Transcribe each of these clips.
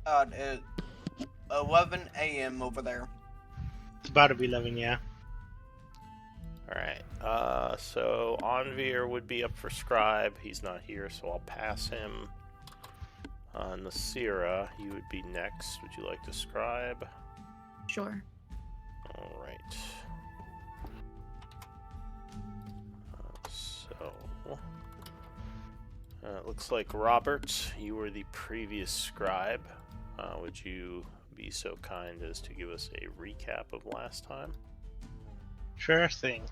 At 11 a.m. over there. It's about to be 11, yeah. Alright, so Anvir would be up for Scribe. He's not here, so I'll pass him. Nasira, you would be next. Would you like to Scribe? Sure. Alright. It looks like Robert, you were the previous Scribe. Would you be so kind as to give us a recap of last time? Sure thing.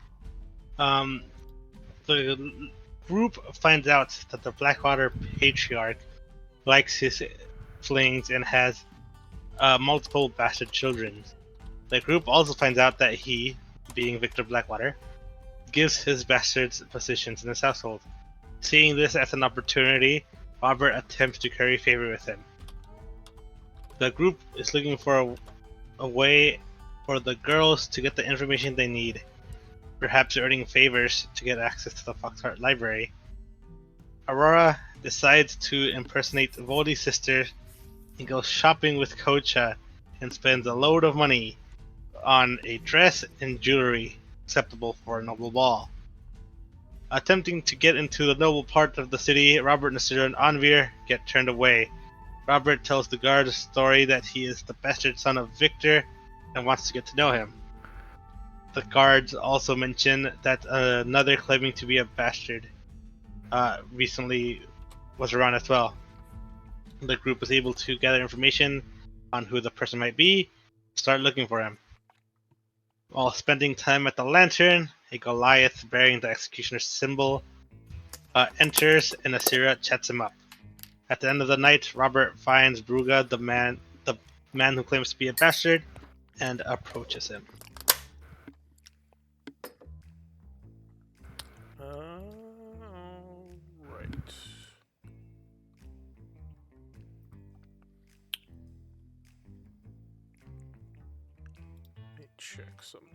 The group finds out that the Blackwater Patriarch likes his flings and has multiple bastard children. The group also finds out that he, being Victor Blackwater, gives his bastards positions in his household. Seeing this as an opportunity, Robert attempts to curry favor with him. The group is looking for a way for the girls to get the information they need, perhaps earning favors to get access to the Foxheart Library. Aurora decides to impersonate Voldy's sister and goes shopping with Kocha and spends a load of money on a dress and jewelry acceptable for a noble ball. Attempting to get into the noble part of the city, Robert, Nasira, and Anvir get turned away. Robert tells the guard a story that he is the bastard son of Victor and wants to get to know him. The guards also mention that another claiming to be a bastard recently was around as well. The group was able to gather information on who the person might be, start looking for him. While spending time at the lantern, a Goliath bearing the executioner's symbol enters and Nasira chats him up. At the end of the night, Robert finds Bruga, the man who claims to be a bastard, and approaches him. Right. Let me check something.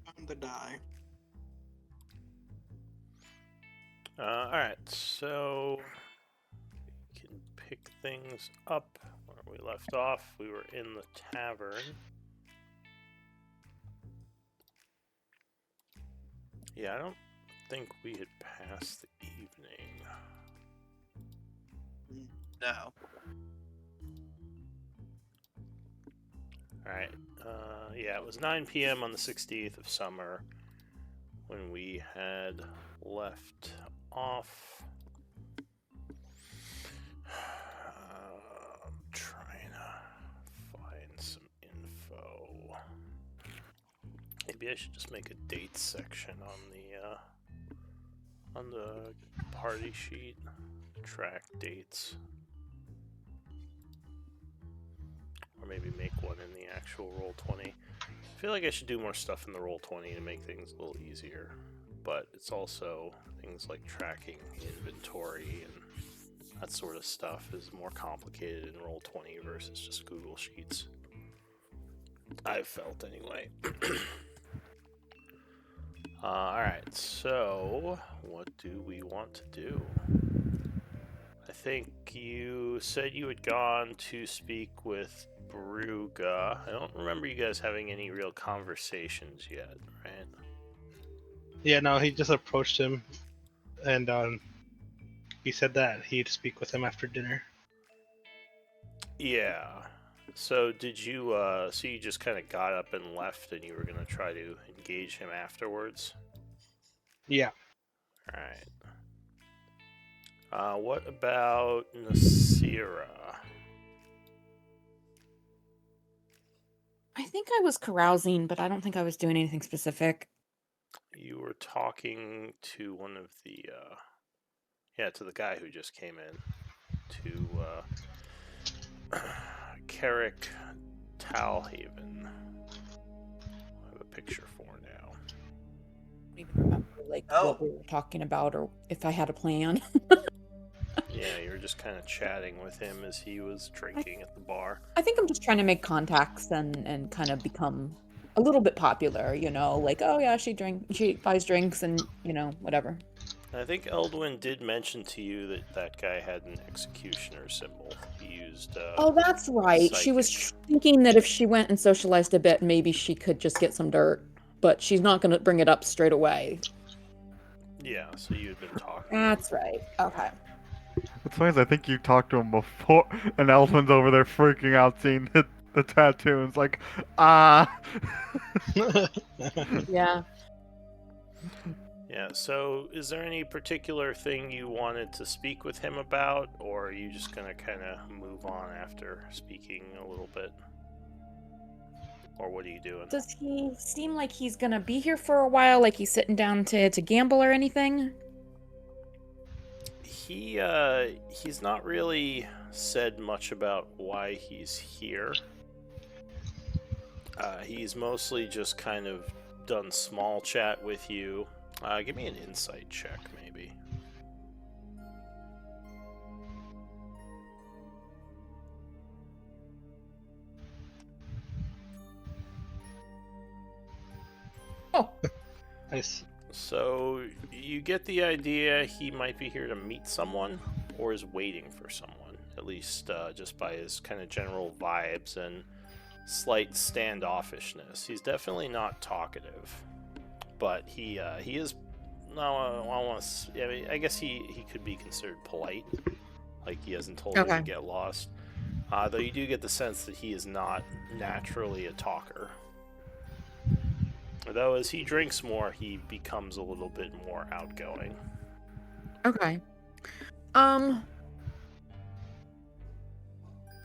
On the die. Alright, so we can pick things up where we left off. We were in the tavern. Yeah, I don't think we had passed the evening. No. Alright, yeah, it was 9 p.m. on the 16th of summer when we had left off. I'm trying to find some info. Maybe I should just make a dates section on the party sheet. Track dates. Or maybe make one in the actual Roll20. I feel like I should do more stuff in the Roll20 to make things a little easier. But it's also things like tracking inventory and that sort of stuff is more complicated in Roll20 versus just Google Sheets. I've felt anyway. Alright, so what do we want to do? I think you said you had gone to speak with Bruga. I don't remember you guys having any real conversations yet, right? Yeah, no, he just approached him, and he said that he'd speak with him after dinner. Yeah. So did you, so you just kind of got up and left and you were going to try to engage him afterwards? Yeah. Alright. What about Nasira? I think I was carousing, but I don't think I was doing anything specific. You were talking to one of the, to the guy who just came in. To, Carrick Talhaven. I have a picture for now. I don't even remember what we were talking about or if I had a plan. Yeah, you were just kind of chatting with him as he was drinking at the bar. I think I'm just trying to make contacts and kind of become a little bit popular, like, oh yeah, she buys drinks and, whatever. I think Eldwin did mention to you that that guy had an executioner symbol. He used. Oh, that's right. She was psychic. thinking that if she went and socialized a bit, maybe she could just get some dirt. But she's not going to bring it up straight away. Yeah, so you had been talking. That's right. Okay. It's funny, I think you talked to him before, and Elvin's over there freaking out seeing the tattoo, and it's like, ah. Yeah. Yeah, so is there any particular thing you wanted to speak with him about, or are you just going to kind of move on after speaking a little bit? Or what are you doing? Does he seem like he's going to be here for a while? Like he's sitting down to gamble or anything? He's not really said much about why he's here. He's mostly just kind of done small chat with you. Give me an insight check, maybe. Oh. Nice. So you get the idea he might be here to meet someone, or is waiting for someone. At least just by his kind of general vibes and slight standoffishness. He's definitely not talkative, but he is. No, I mean, I guess he could be considered polite. Like he hasn't told you to get lost. Though you do get the sense that he is not naturally a talker. Though as he drinks more, he becomes a little bit more outgoing. Okay.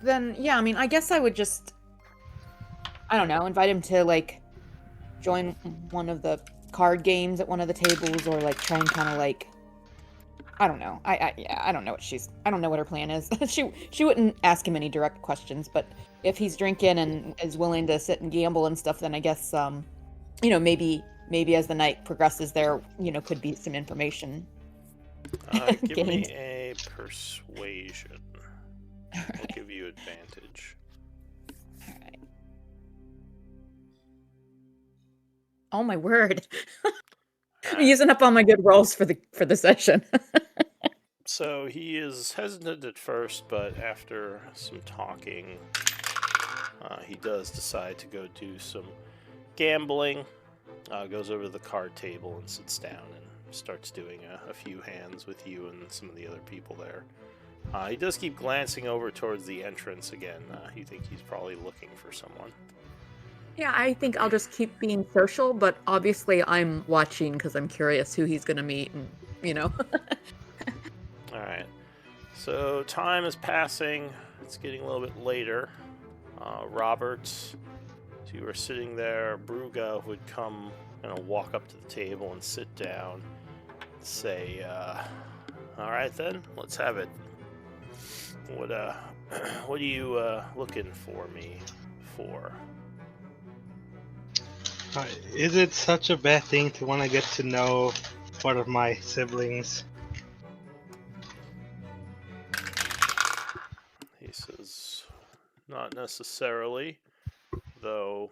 Then, yeah, I mean, I guess I would just, I don't know, invite him to, like, join one of the card games at one of the tables, or, like, try and kind of, like, I don't know. I don't know I don't know what her plan is. She wouldn't ask him any direct questions, but if he's drinking and is willing to sit and gamble and stuff, then I guess, you know, maybe as the night progresses, there, you know, could be some information. Give me a persuasion. I'll give you advantage. All right. Oh my word! I'm using up all my good rolls for the session. So he is hesitant at first, but after some talking, he does decide to go do some gambling. Goes over to the card table and sits down and starts doing a few hands with you and some of the other people there. He does keep glancing over towards the entrance again. You think he's probably looking for someone. Yeah, I think I'll just keep being social, but obviously I'm watching because I'm curious who he's gonna meet, and you know. Alright. So time is passing. It's getting a little bit later. Robert, so you were sitting there. Bruga would come and walk up to the table and sit down. Say, alright then, let's have it. What are you looking for me for? Is it such a bad thing to want to get to know one of my siblings? He says, not necessarily, though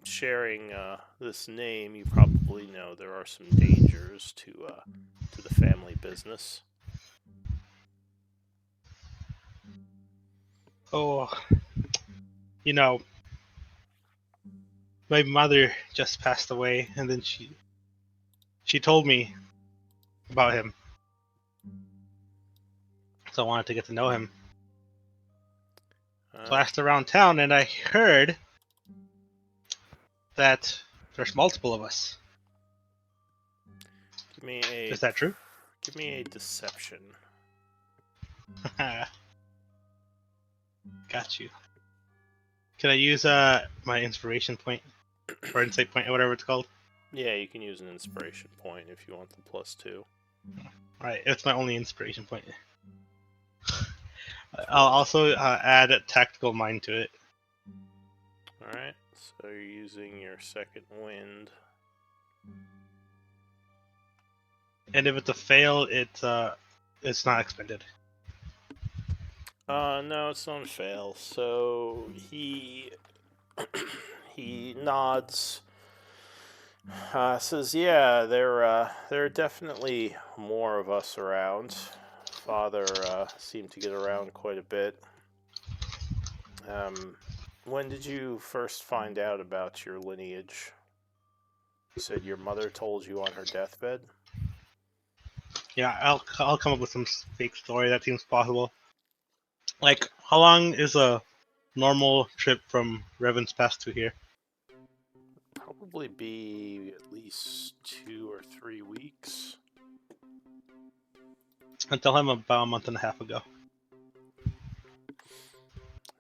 sharing this name, you probably know there are some dangers to the family business. Oh, you know, my mother just passed away, and then she told me about him. So I wanted to get to know him. So I asked around town, and I heard that there's multiple of us. Is that true? Give me a deception. Got you. Can I use my inspiration point or insight point or whatever it's called? Yeah, you can use an inspiration point if you want the +2. Right, it's my only inspiration point. I'll also add a tactical mind to it. Alright, so you're using your second wind. And if it's a fail, it's not expended. No, it's not a fail. So he he nods Says, yeah, there are definitely more of us around. Father seemed to get around quite a bit. When did you first find out about your lineage? You said your mother told you on her deathbed? Yeah, I'll come up with some fake story that seems possible. Like, how long is a normal trip from Revan's Pass to here? Probably be at least 2 or 3 weeks. I tell him about a month and a half ago.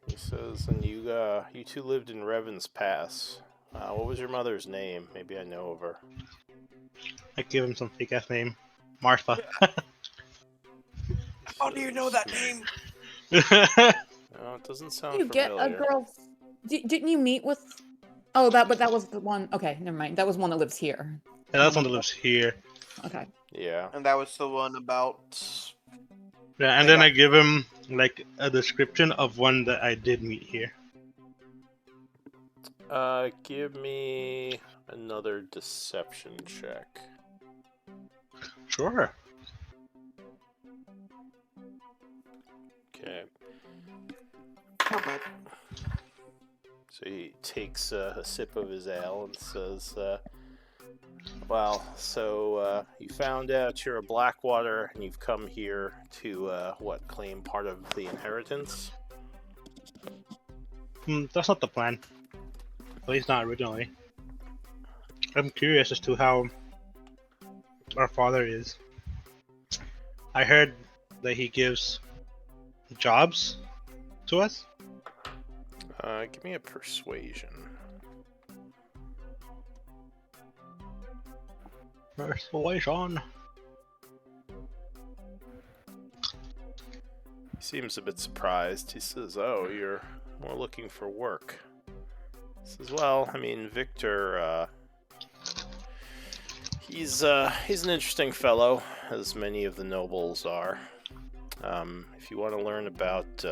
He says, and you two lived in Revan's Pass. What was your mother's name? Maybe I know of her. I give him some fake ass name, Martha. How do you know that name? No, it doesn't sound You get familiar. a girl. Didn't you meet with? Oh, but that was the one. Okay, never mind. That was one that lives here. Yeah, that's one that lives here. Okay. Yeah. And that was the one about. Yeah, and then I give him like a description of one that I did meet here. Give me another deception check. Sure. Okay. Okay. So he takes a sip of his ale and says, well, so you found out you're a Blackwater and you've come here to, claim part of the inheritance? That's not the plan. At least not originally. I'm curious as to how our father is. I heard that he gives jobs to us. Give me a persuasion. Persuasion. He seems a bit surprised. He says, oh, you're more looking for work. He says, well, I mean, Victor, he's an interesting fellow, as many of the nobles are. If you want to learn about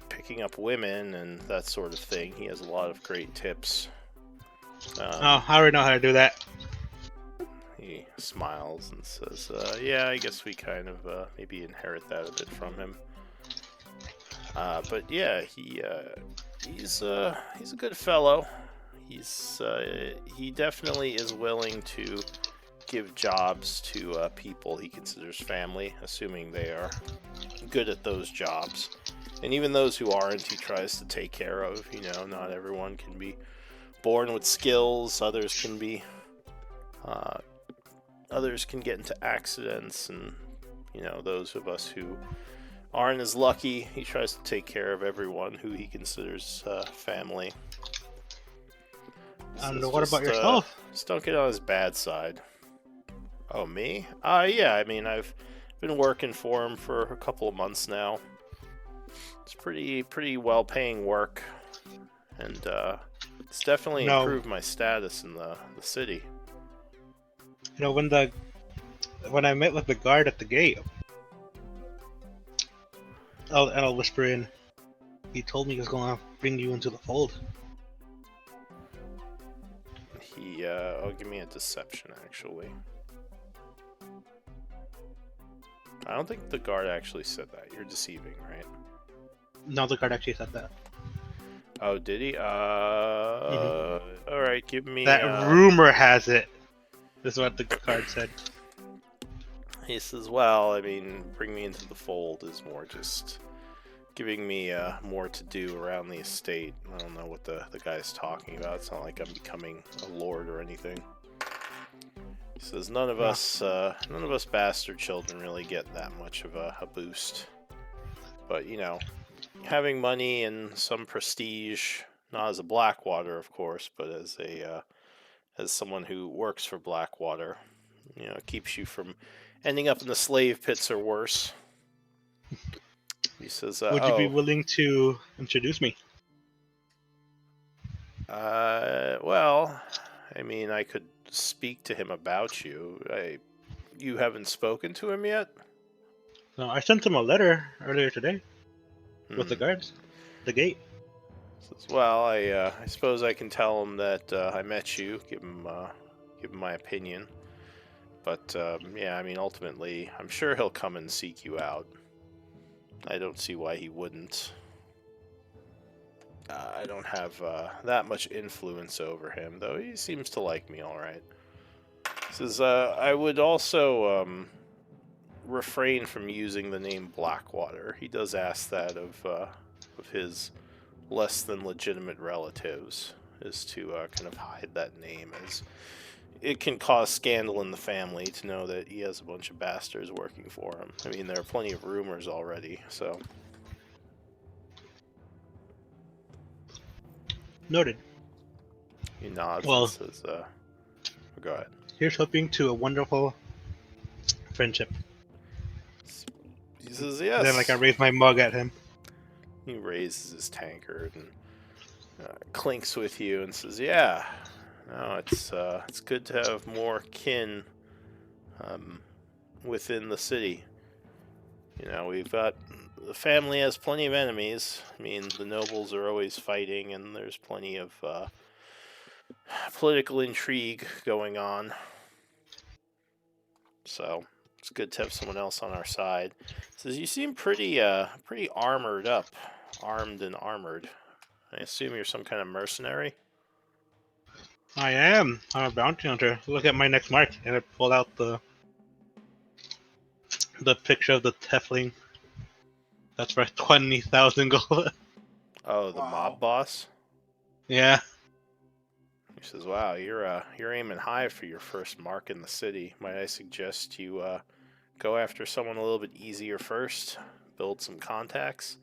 picking up women and that sort of thing, he has a lot of great tips. I already know how to do that. He smiles and says, yeah, I guess we kind of maybe inherit that a bit from him. But yeah, he's a good fellow. He definitely is willing to give jobs to people he considers family, assuming they are good at those jobs. And even those who aren't, he tries to take care of. You know, not everyone can be born with skills. Others can be. Others can get into accidents, and you know, those of us who aren't as lucky, he tries to take care of everyone who he considers family. And So what just, about yourself? Just don't get on his bad side. Oh, me? Yeah, I mean, I've been working for him for a couple of months now. It's pretty well-paying work, and it's definitely improved my status in the city. You know, when I met with the guard at the gate, I'll whisper in. He told me he was going to bring you into the fold. Give me a deception, actually. I don't think the guard actually said that. You're deceiving, right? No, the guard actually said that. Oh, did he? Alright, give me... That rumor has it, is what the guard said. He says, well, I mean, bring me into the fold is more just giving me more to do around the estate. I don't know what the guy's talking about. It's not like I'm becoming a lord or anything. He says, none of us bastard children really get that much of a boost. But, you know, having money and some prestige, not as a Blackwater, of course, but as someone who works for Blackwater, you know, it keeps you from ending up in the slave pits or worse. He says, Would you be willing to introduce me? Well, I mean, I could speak to him about you. You haven't spoken to him yet? No, I sent him a letter earlier today with the guards, the gate. Says, well, I suppose I can tell him that I met you, give him my opinion. But yeah, I mean, ultimately, I'm sure he'll come and seek you out. I don't see why he wouldn't. I don't have that much influence over him, though he seems to like me all right. Says, I would also refrain from using the name Blackwater. He does ask that of his less than legitimate relatives, is to kind of hide that name, as it can cause scandal in the family to know that he has a bunch of bastards working for him. I mean, there are plenty of rumors already, so... Noted. He nods Well, and says, go ahead. Here's hoping to a wonderful friendship. He says, yes. Then, like, I raise my mug at him. He raises his tankard and clinks with you and says, yeah, no, it's good to have more kin within the city. You know, we've got... The family has plenty of enemies. I mean, the nobles are always fighting, and there's plenty of political intrigue going on. So, it's good to have someone else on our side. Says, you seem pretty armored up. Armed and armored. I assume you're some kind of mercenary? I am. I'm a bounty hunter. Look at my next mark. And I pulled out the picture of the Tefling. That's worth 20,000 gold. Oh, the mob boss? Yeah. He says, wow, you're aiming high for your first mark in the city. Might I suggest you go after someone a little bit easier first? Build some contacts?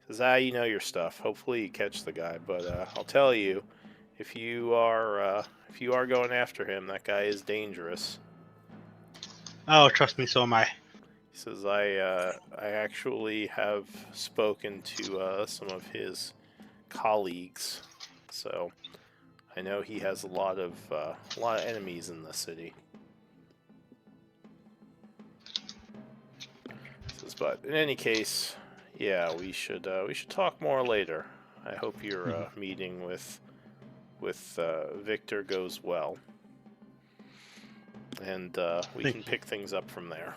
He says, you know your stuff. Hopefully you catch the guy. But I'll tell you, if you are going after him, that guy is dangerous. Oh, trust me, so am I. He says, I actually have spoken to some of his colleagues, so I know he has a lot of enemies in the city. He says, but in any case, yeah, we should talk more later. I hope your meeting with Victor goes well, and we can pick things up from there.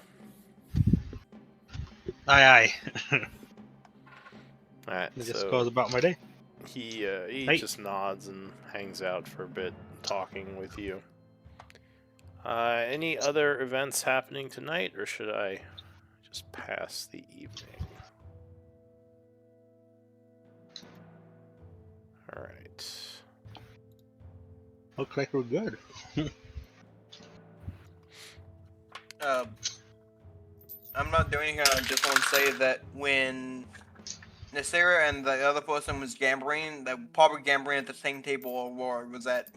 Aye. Alright, I just so goes about my day. he Hey. just nods and hangs out for a bit, talking with you. Any other events happening tonight, or should I just pass the evening? Alright. Looks like we're good. I'm not doing anything. I just want to say that when Nasira and the other person was gambling, they were probably gambling at the same table, or was that?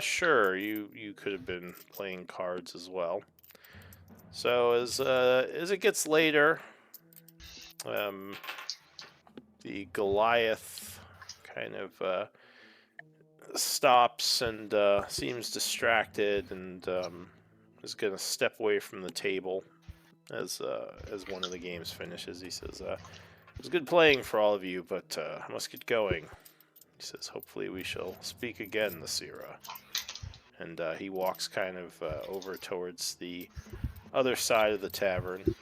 Sure. You could have been playing cards as well. So as it gets later, the Goliath kind of stops and seems distracted and is gonna step away from the table as one of the games finishes. He says, "It was good playing for all of you, but I must get going." He says, "Hopefully we shall speak again, Nasira." And he walks kind of over towards the other side of the tavern.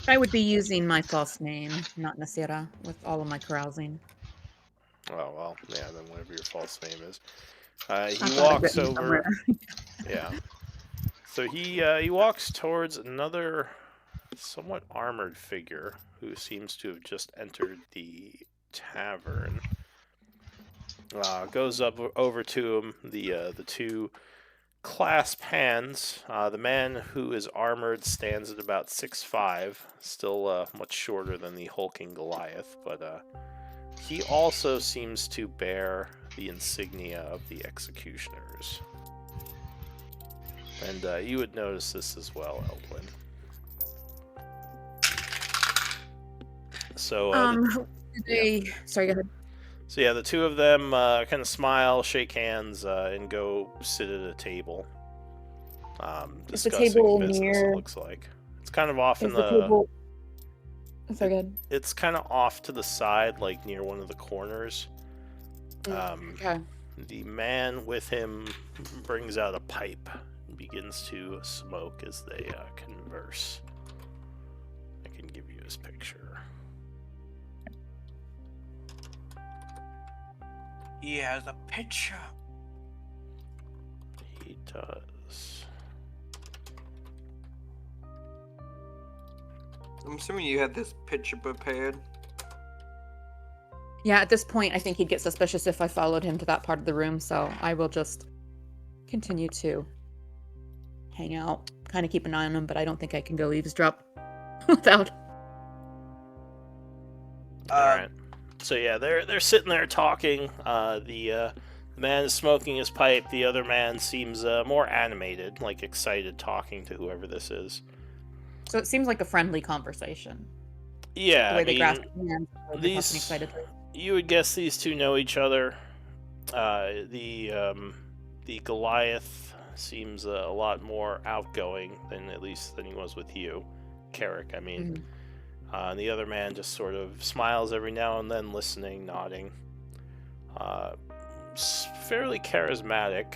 I would be using my false name, not Nasira, with all of my carousing. Oh well, yeah. Then whatever your false name is, I he thought I'd walks written over. somewhere. Yeah. So he walks towards another somewhat armored figure who seems to have just entered the tavern. Goes up over to him. The two clasp hands. The man who is armored stands at about 6'5", still much shorter than the hulking Goliath, but he also seems to bear the insignia of the executioners. And you would notice this as well, Eldwin. So, sorry, go ahead. So yeah, the two of them kind of smile, shake hands, and go sit at a table. Is the Discussing table business, near? it looks like. It's kind of off in Is the the... table? So good. It's kind of off to the side, like near one of the corners. Okay. The man with him brings out a pipe and begins to smoke as they converse. I can give you his picture. He has a picture. He does. I'm assuming you had this picture prepared. Yeah, at this point, I think he'd get suspicious if I followed him to that part of the room, so I will just continue to hang out, kind of keep an eye on him, but I don't think I can go eavesdrop without. All right. So yeah, they're sitting there talking. The man is smoking his pipe. The other man seems more animated, like excited, talking to whoever this is. So it seems like a friendly conversation. Yeah, The way I they mean, grasp hands, the way they're talking these excitedly. you would guess these two know each other. The Goliath seems a lot more outgoing than he was with you, Carrick. I mean. And the other man just sort of smiles every now and then, listening, nodding. Fairly charismatic,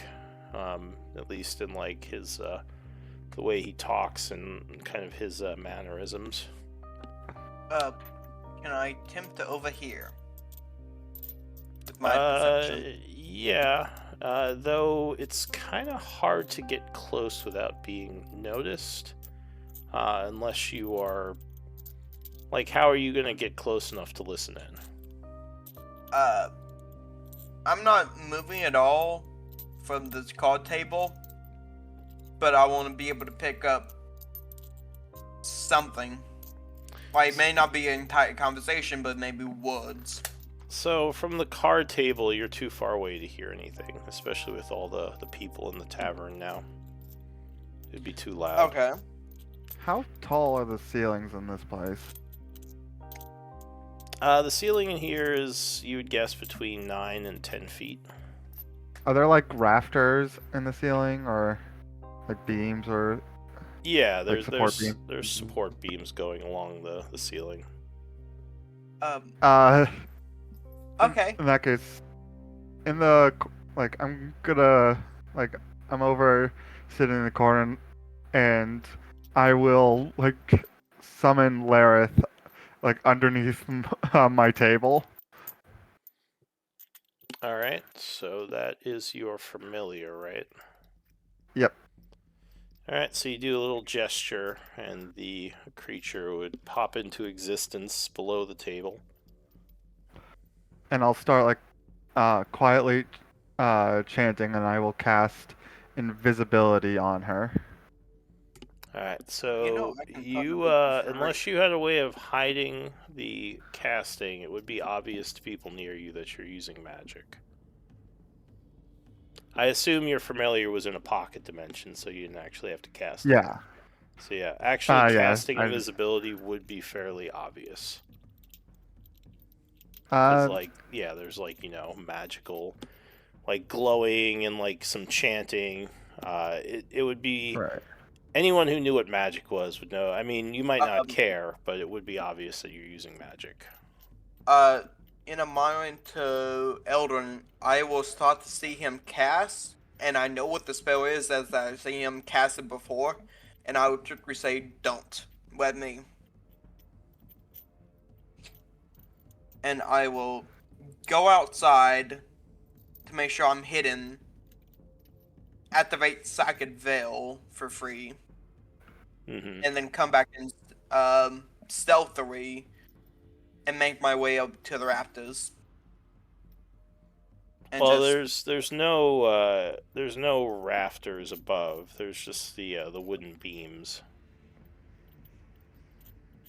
at least in like his the way he talks and kind of his mannerisms. Can I attempt to overhear? With my perception. Yeah. Though it's kind of hard to get close without being noticed, unless you are. Like, how are you gonna get close enough to listen in? I'm not moving at all from this card table, but I want to be able to pick up something. Well, it may not be an entire conversation, but maybe words. So, from the card table, you're too far away to hear anything, especially with all the people in the tavern now. It'd be too loud. Okay. How tall are the ceilings in this place? The ceiling in here is, you would guess, between 9 and 10 feet. Are there like rafters in the ceiling, or like beams, or Yeah, like support beams? there's support beams going along the ceiling. Okay. In that case, I'm over sitting in the corner, and I will like summon Lareth like underneath my table. All right, so that is your familiar, right? Yep. All right, so you do a little gesture, and the creature would pop into existence below the table. And I'll start like quietly chanting, and I will cast invisibility on her. Alright, so You know, I can you, probably unless you had a way of hiding the casting, it would be obvious to people near you that you're using magic. I assume your familiar was in a pocket dimension, so you didn't actually have to cast it. Yeah. So yeah, actually Yeah, casting I- invisibility would be fairly obvious. Because, there's magical, like glowing and like some chanting. It would be... Right. Anyone who knew what magic was would know. I mean, you might not care, but it would be obvious that you're using magic. In a moment to Eldrin, I will start to see him cast, and I know what the spell is as I've seen him cast it before, and I would typically say, don't. Let me. And I will go outside to make sure I'm hidden, activate Psychic Veil for free, Mm-hmm. and then come back and stealthily and make my way up to the rafters. And Well, just, there's no rafters above. There's just the wooden beams.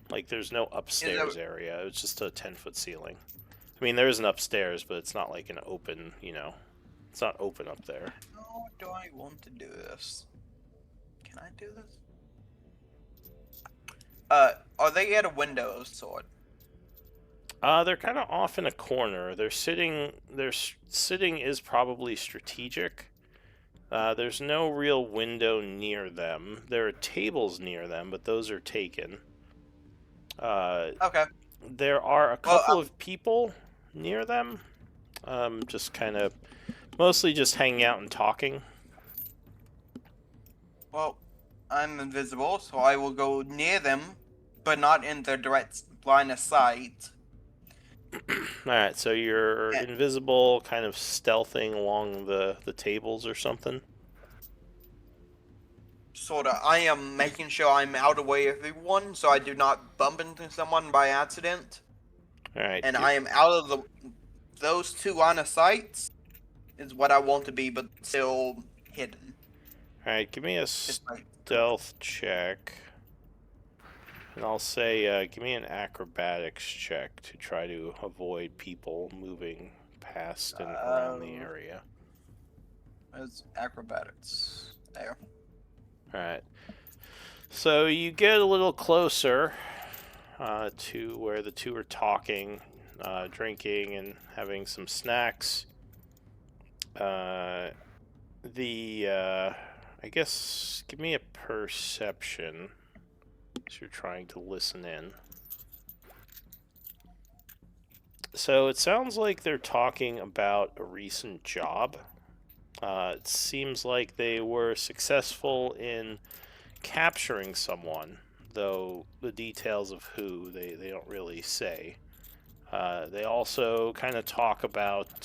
Like there's no upstairs area. It's just a 10-foot ceiling. I mean, there is an upstairs, but it's not like an open. It's not open up there. how do I want to do this? Can I do this? Are they at a window of sort? They're kind of off in a corner. Their sitting is probably strategic. There's no real window near them. There are tables near them, but those are taken. Okay. There are a Well, couple of people near them, just kind of mostly just hanging out and talking. Well, I'm invisible, so I will go near them, but not in their direct line of sight. Alright, so you're Yeah. invisible, kind of stealthing along the tables or something. Sorta. I am making sure I'm out of the way of everyone, so I do not bump into someone by accident. Alright, And I am out of those two line of sights is what I want to be, but still hidden. give me a Just like stealth check. And I'll say, give me an acrobatics check to try to avoid people moving past and around the area. as acrobatics. There. Alright. So you get a little closer to where the two are talking, drinking, and having some snacks. I guess, give me a perception as you're trying to listen in. So it sounds like they're talking about a recent job. It seems like they were successful in capturing someone, though the details of who they don't really say. They also kind of talk about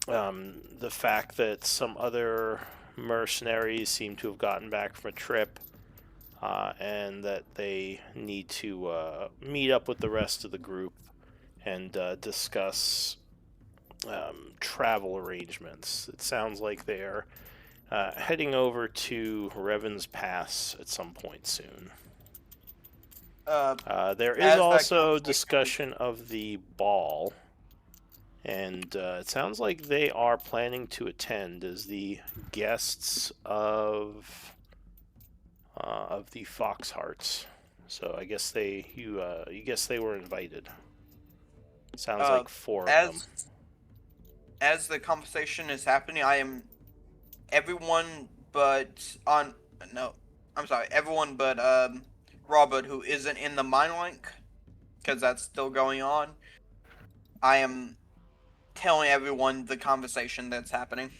the fact that some other mercenaries seem to have gotten back from a trip, and that they need to meet up with the rest of the group and discuss travel arrangements. It sounds like they're heading over to Revan's Pass at some point soon. There is As that also conversation- discussion of the ball, and it sounds like they are planning to attend as the guests of the Foxhearts. So I guess you guess they were invited. Sounds like 4 of them. As the conversation is happening, I am everyone but everyone but Robert, who isn't in the mind link, because that's still going on. I am telling everyone the conversation that's happening.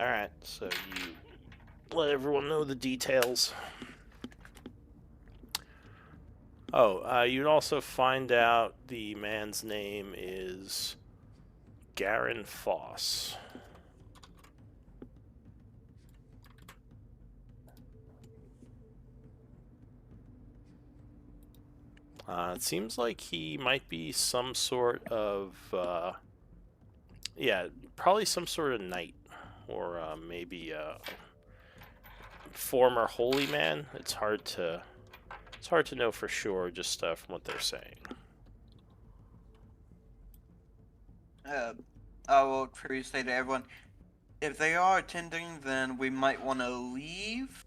Alright, so you let everyone know the details. Oh, you'd also find out the man's name is Garen Foss. It seems like he might be some sort of, probably some sort of knight, or maybe a former holy man. It's hard to know for sure, just from what they're saying. I will truly say to everyone, if they are attending, then we might want to leave,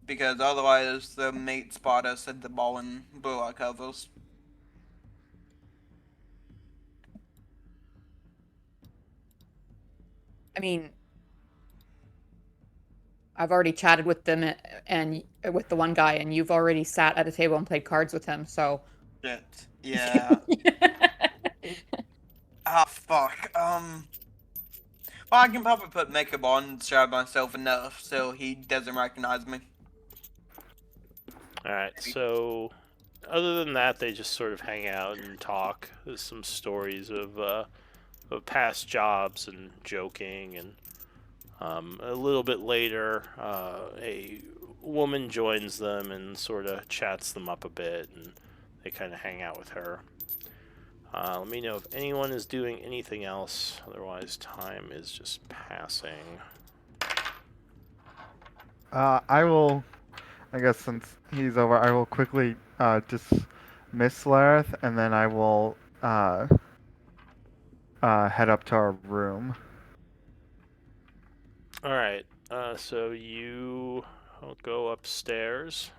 because otherwise the mate spot us at the ball and blow our covers. I mean, I've already chatted with them and with the one guy, and you've already sat at a table and played cards with him. So Shit. Yeah. Ah, fuck. Well, I can probably put makeup on and show myself enough so he doesn't recognize me. Alright, so other than that, they just sort of hang out and talk. There's some stories of past jobs and joking, and a little bit later, a woman joins them and sort of chats them up a bit, and they kind of hang out with her. Let me know if anyone is doing anything else, otherwise time is just passing. I will, I guess since he's over, I will quickly dismiss Lareth, and then I will head up to our room. Alright, so you go upstairs.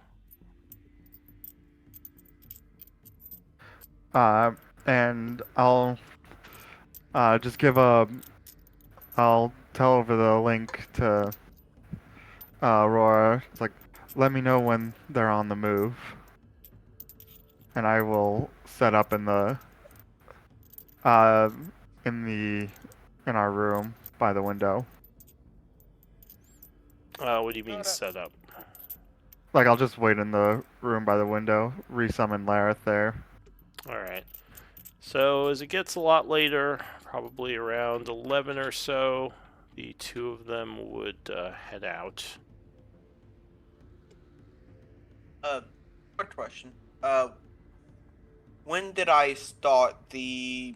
And I'll just I'll tell over the link to Aurora. It's like, let me know when they're on the move. and I will set up uh in our room by the window. What do you mean set up? Like I'll just wait in the room by the window, resummon Lareth there. Alright. So as it gets a lot later, probably around 11 or so, the two of them would head out. Quick question. When did I start the?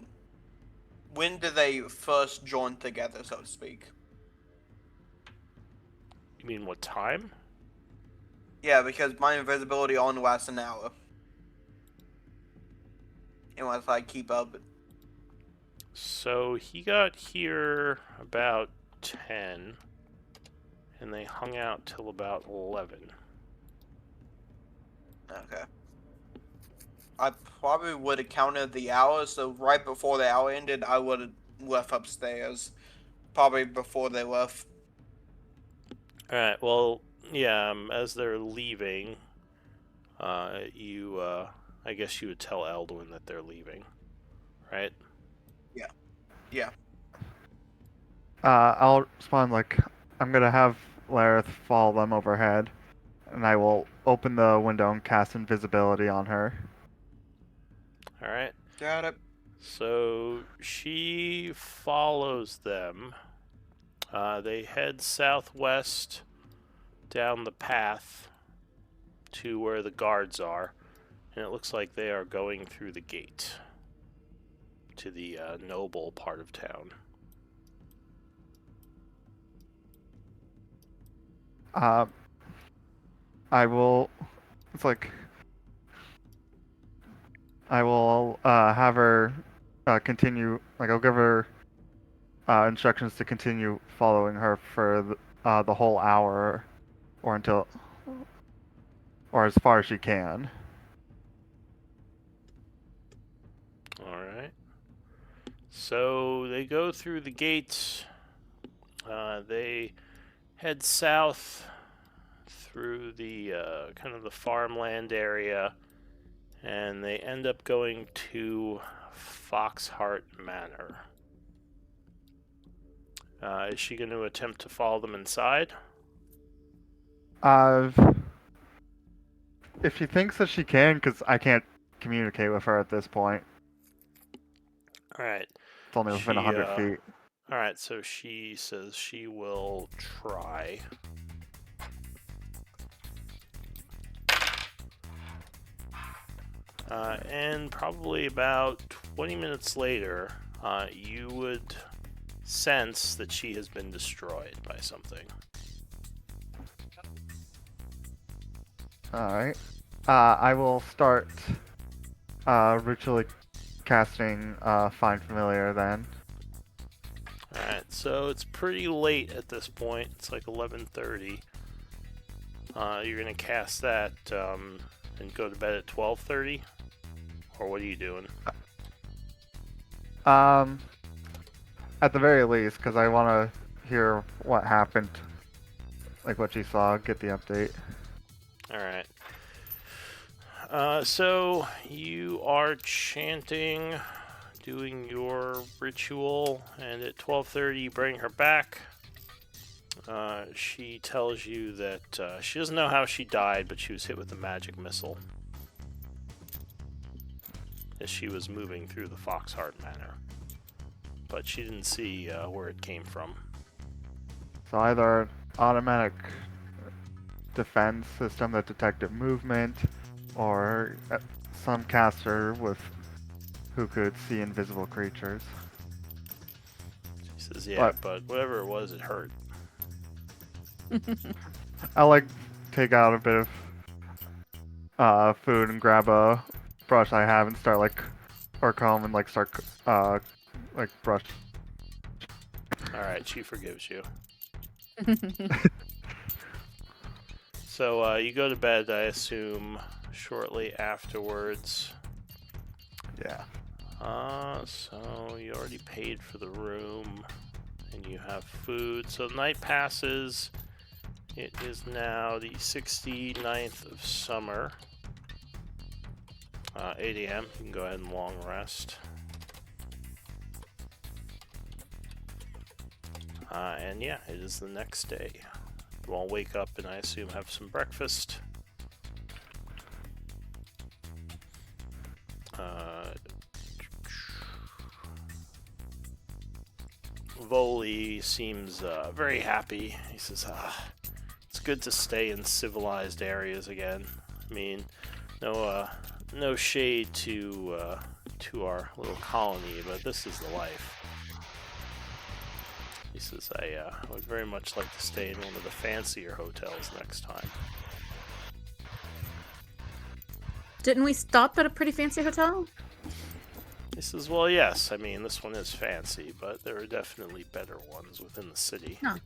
When did they first join together, so to speak? You mean what time? Yeah, because my invisibility only lasts an hour. Unless I keep up. So he got here about 10, and they hung out till about 11. Okay. I probably would have counted the hours, so right before the hour ended, I would have left upstairs. Probably before they left. Alright, well, yeah, as they're leaving, I guess you would tell Eldwin that they're leaving, right? Yeah. I'll respond like, I'm gonna have Lareth follow them overhead, and I will open the window and cast invisibility on her. Alright, Got it. so she follows them. They head southwest down the path to where the guards are, and it looks like they are going through the gate to the noble part of town. I will. It's like I will have her continue. Like I'll give her instructions to continue following her for the whole hour, or as far as she can. Alright. So they go through the gates. They head south through the kind of the farmland area, and they end up going to Foxheart Manor. Is she going to attempt to follow them inside? If she thinks that she can, because I can't communicate with her at this point. Alright. It's only within 100 feet. Alright, so she says she will try. And probably about 20 minutes later, you would sense that she has been destroyed by something. Alright. I will start ritually casting Find Familiar then. Alright, so it's pretty late at this point. It's like 11:30. You're gonna cast that and go to bed at 12:30? Or what are you doing? At the very least, because I want to hear what happened, like what she saw, get the update. Alright. So you are chanting, doing your ritual, and at 12:30 you bring her back. She tells you that she doesn't know how she died, but she was hit with a magic missile as she was moving through the Foxheart Manor. But she didn't see where it came from. So either an automatic defense system that detected movement, or some caster who could see invisible creatures. She says, yeah, but whatever it was, it hurt. I'll like take out a bit of food and grab a brush I have and start or comb and start brush. Alright, she forgives you. So you go to bed, I assume, shortly afterwards. Yeah. So you already paid for the room, and you have food. So night passes. It is now the 69th of summer. 8 a.m. You can go ahead and long rest. And yeah, it is the next day. You all wake up and I assume have some breakfast. Voli seems very happy. He says, it's good to stay in civilized areas again. I mean, no shade to our little colony, but this is the life. He says, I would very much like to stay in one of the fancier hotels next time. Didn't we stop at a pretty fancy hotel? He says, well, yes, I mean, this one is fancy, but there are definitely better ones within the city. Huh.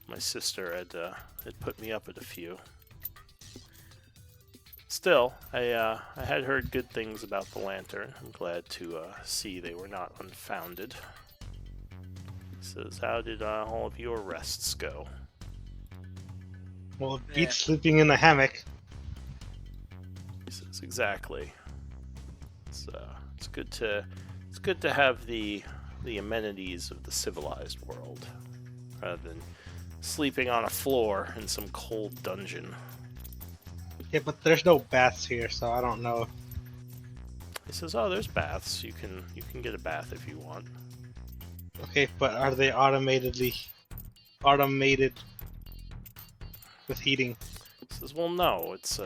My sister had put me up at a few. Still, I had heard good things about the Lantern. I'm glad to see they were not unfounded. He says, how did all of your rests go? Well, it beats sleeping in the hammock. He says, exactly. It's good to have the amenities of the civilized world, rather than sleeping on a floor in some cold dungeon. Yeah, but there's no baths here, so I don't know. He says, oh, there's baths. You can get a bath if you want. Okay, but are they automated with heating? He says, well, no, it's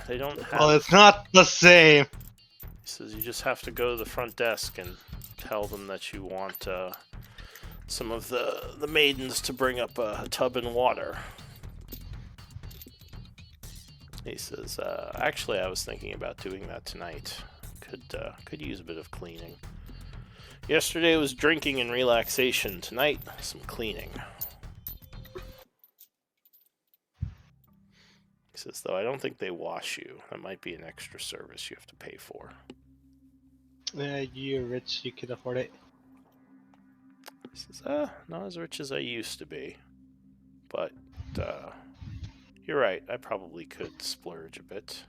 they don't have. Well, it's not the same. He says, you just have to go to the front desk and tell them that you want some of the maidens to bring up a tub and water. He says, actually, I was thinking about doing that tonight. Could use a bit of cleaning. Yesterday was drinking and relaxation. Tonight, some cleaning. He says, though, I don't think they wash you. That might be an extra service you have to pay for. You're rich, you could afford it. He says, not as rich as I used to be. But, you're right. I probably could splurge a bit.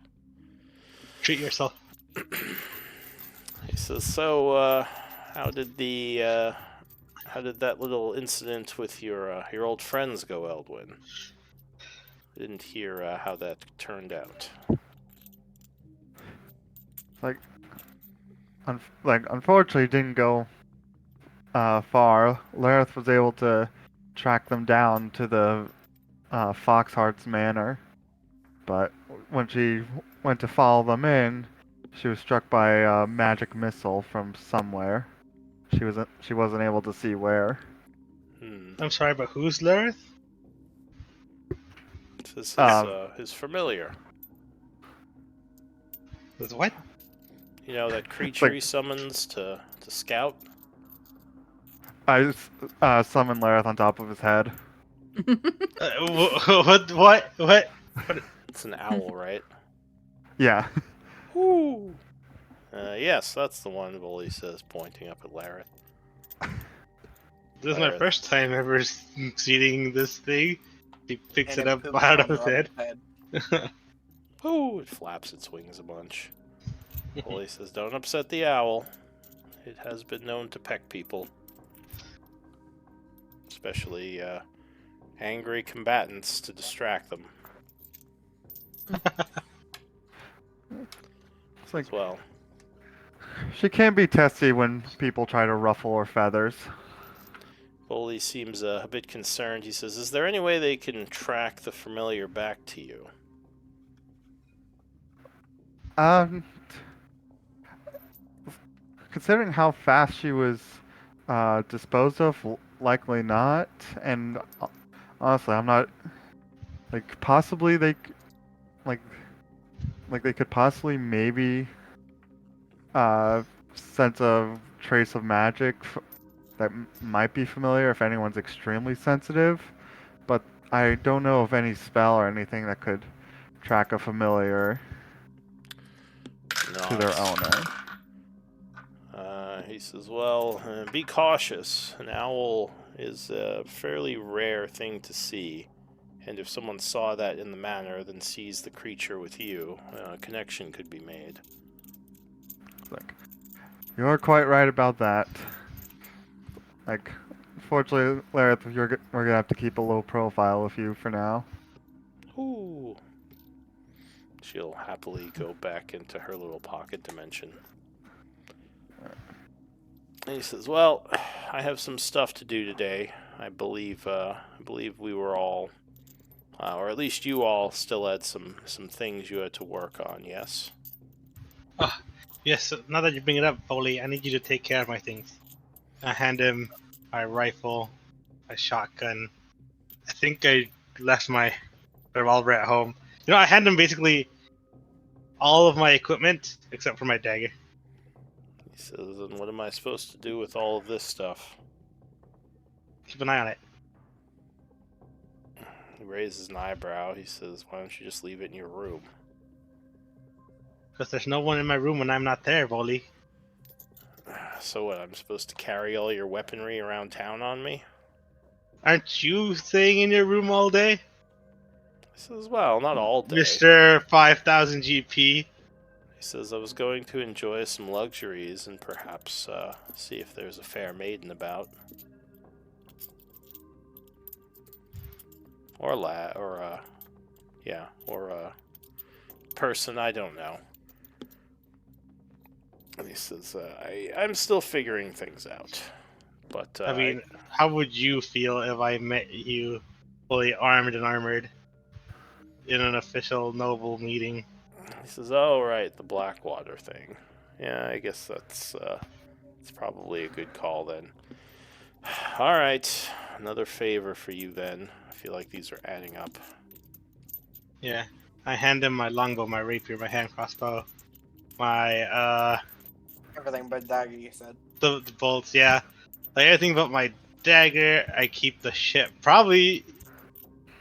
Treat yourself. He says, so, how did that little incident with your old friends go, Eldwin? I didn't hear how that turned out. Unfortunately, it didn't go far. Lareth was able to track them down to the Foxheart's Manor, but when she went to follow them in, she was struck by a magic missile from somewhere. She wasn't able to see where. I'm sorry, but who's Lareth? This is his familiar. With what? You know, that creature he summons to scout? I summoned Lareth on top of his head. What? It's an owl, right? Yeah. Woo! Yes, that's the one, Bully says, pointing up at Lareth. This is my first time ever seeing this thing. He picks And it up poops out on of his head. Rob's head. Ooh, it flaps its wings a bunch. Bully says, don't upset the owl. It has been known to peck people. Especially angry combatants to distract them. It's like As well. she can be testy when people try to ruffle her feathers. Bully seems a bit concerned. He says, is there any way they can track the familiar back to you? Considering how fast she was disposed of, likely not. And honestly, I'm not possibly they they could possibly maybe sense a trace of magic that might be familiar if anyone's extremely sensitive, but I don't know of any spell or anything that could track a familiar to their owner. He says, well, be cautious. An owl is a fairly rare thing to see, and if someone saw that in the manor, then sees the creature with you, a connection could be made. Like, you're quite right about that. Like, fortunately, Lareth, we're gonna have to keep a low profile with you for now. Ooh. She'll happily go back into her little pocket dimension. And he says, "Well, I have some stuff to do today. I believe we were all, or at least you all, still had some things you had to work on. Yes." Oh, yes, now that you bring it up, Foley, I need you to take care of my things. I hand him my rifle, my shotgun. I think I left my revolver at home. You know, I hand him basically all of my equipment except for my dagger. He says, "And what am I supposed to do with all of this stuff?" Keep an eye on it. He raises an eyebrow. He says, "Why don't you just leave it in your room?" Because there's no one in my room when I'm not there, Foley. So what? I'm supposed to carry all your weaponry around town on me? Aren't you staying in your room all day? He says, "Well, not all day." Mr. 5000 GP. He says, "I was going to enjoy some luxuries and perhaps see if there's a fair maiden about. Or or a person, I don't know." And he says, I'm still figuring things out. But, I mean, how would you feel if I met you fully armed and armored in an official noble meeting? he says, "Oh, right, the Blackwater thing. Yeah, I guess it's probably a good call then. All right, another favor for you then. I feel like these are adding up." Yeah. I hand him my longbow, my rapier, my hand crossbow, my Everything but dagger, you said. the bolts, yeah. Like everything but my dagger, I keep the ship. Probably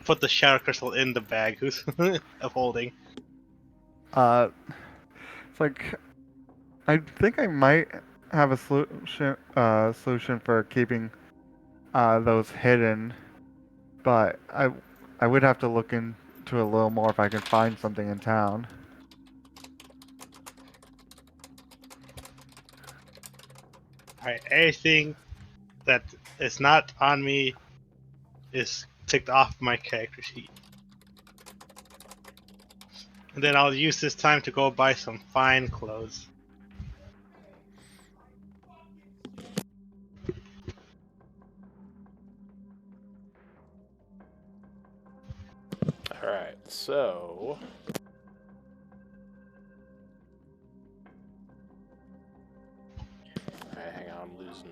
put the shadow crystal in the bag who's of holding. It's like I think I might have a solution for keeping those hidden, but I would have to look into a little more if I can find something in town. Alright, everything that is not on me is ticked off my character sheet. And then I'll use this time to go buy some fine clothes. All right, so all right, hang on, I'm losing.